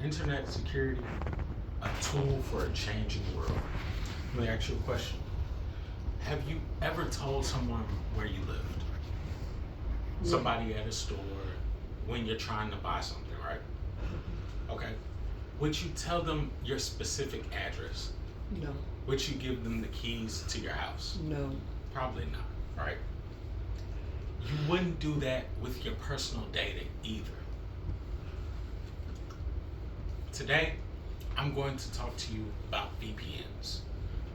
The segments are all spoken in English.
Internet security, a tool for a changing world. Let me ask you a question. Have you ever told someone where you lived? Yeah. Somebody at a store when you're trying to buy something, right? Okay. Would you tell them your specific address? No. Would you give them the keys to your house? No. Probably not, right? You wouldn't do that with your personal data either. Today, I'm going to talk to you about VPNs,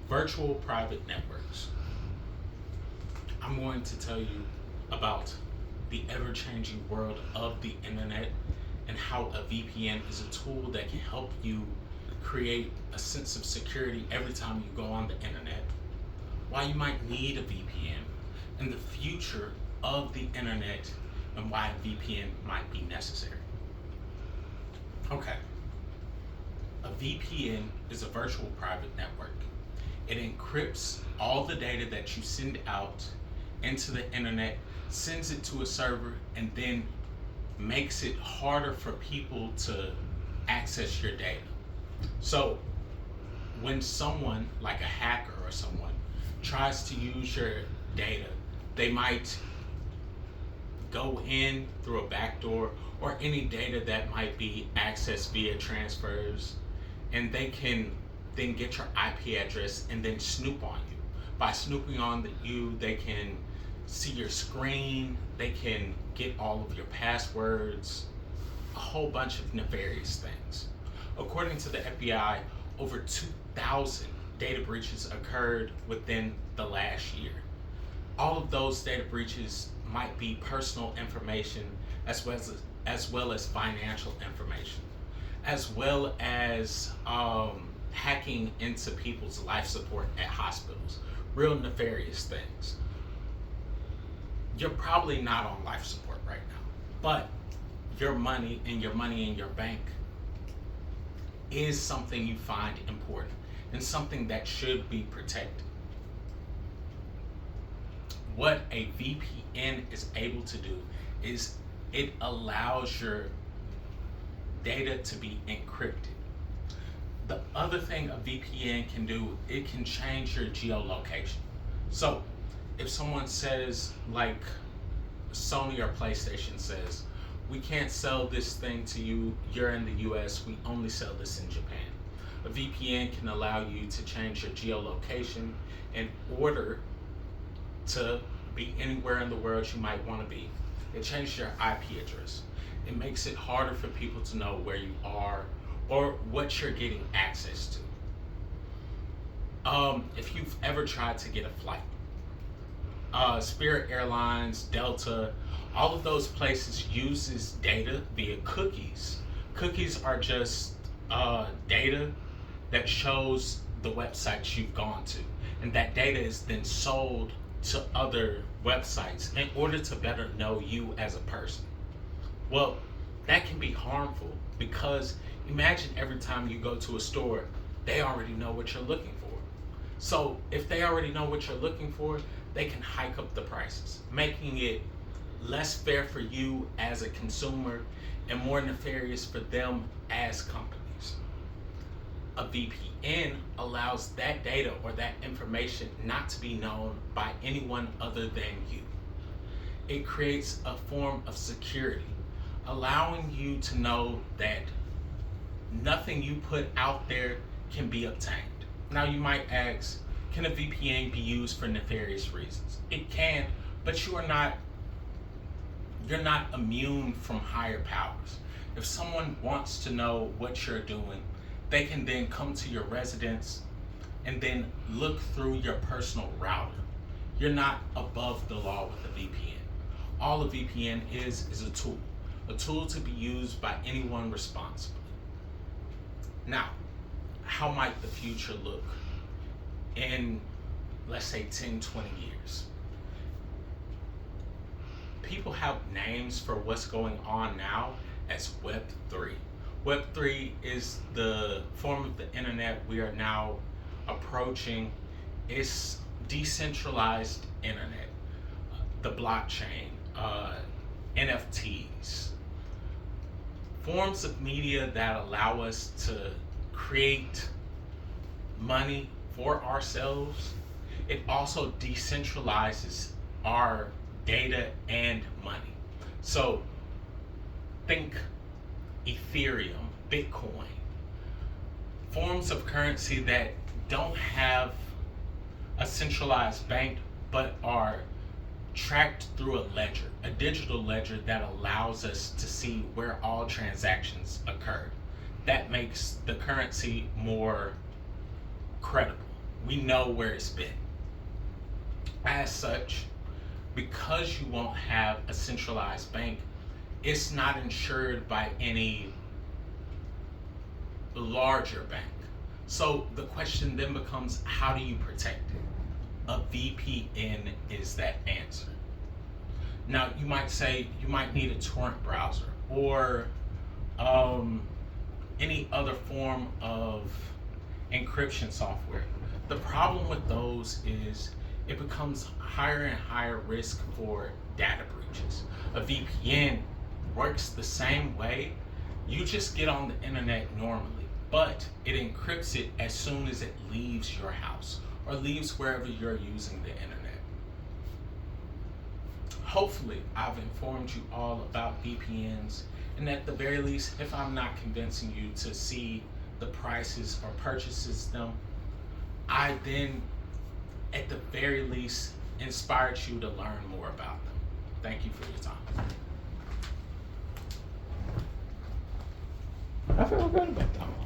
virtual private networks. I'm going to tell you about the ever-changing world of the internet and how a VPN is a tool that can help you create a sense of security every time you go on the internet, why you might need a VPN, and the future of the internet and why a VPN might be necessary. Okay. A VPN is a virtual private network. It encrypts all the data that you send out into the internet, sends it to a server, and then makes it harder for people to access your data. So when someone, like a hacker or someone, tries to use your data, they might go in through a backdoor or any data that might be accessed via transfers, and they can then get your IP address and then snoop on you. By snooping on you, they can see your screen, they can get all of your passwords, a whole bunch of nefarious things. According to the FBI, over 2,000 data breaches occurred within the last year. All of those data breaches might be personal information as well as financial information, as well as hacking into people's life support at hospitals. Real nefarious things. You're probably not on life support right now, but your money and your money in your bank is something you find important and something that should be protected. What a VPN is able to do is it allows your data to be encrypted. The other thing a VPN can do, it can change your geolocation. So if someone says, like Sony or PlayStation says, we can't sell this thing to you, you're in the US, we only sell this in Japan. A VPN can allow you to change your geolocation in order to be anywhere in the world you might want to be. It changes your IP address. It makes it harder for people to know where you are or what you're getting access to. If you've ever tried to get a flight, Spirit Airlines, Delta, all of those places uses data via cookies. Cookies are just data that shows the websites you've gone to, and that data is then sold to other websites in order to better know you as a person. Well, that can be harmful because imagine every time you go to a store, they already know what you're looking for. So if they already know what you're looking for, they can hike up the prices, making it less fair for you as a consumer and more nefarious for them as companies. A VPN allows that data or that information not to be known by anyone other than you. It creates a form of security, allowing you to know that nothing you put out there can be obtained. Now you might ask, can a VPN be used for nefarious reasons? It can, but you're not immune from higher powers. If someone wants to know what you're doing, they can then come to your residence and then look through your personal router. You're not above the law with a VPN. All a VPN is a tool to be used by anyone responsibly. Now, how might the future look in, let's say, 10, 20 years? People have names for what's going on now as Web3. Web3 is the form of the internet we are now approaching. It's decentralized internet, the blockchain, NFTs, forms of media that allow us to create money for ourselves, it also decentralizes our data and money. So think Ethereum, Bitcoin, forms of currency that don't have a centralized bank but are tracked through a ledger, a digital ledger that allows us to see where all transactions occurred. That makes the currency more credible. We know where it's been. As such, because you won't have a centralized bank, it's not insured by any larger bank. So the question then becomes, how do you protect it? A VPN is that answer. Now, you might say you might need a torrent browser or any other form of encryption software. The problem with those is it becomes higher and higher risk for data breaches. A VPN works the same way. You just get on the internet normally, but it encrypts it as soon as it leaves your house or leaves wherever you're using the internet. Hopefully, I've informed you all about VPNs, and at the very least, if I'm not convincing you to see the prices or purchases them, I then, at the very least, inspired you to learn more about them. Thank you for your time. I feel good about that one.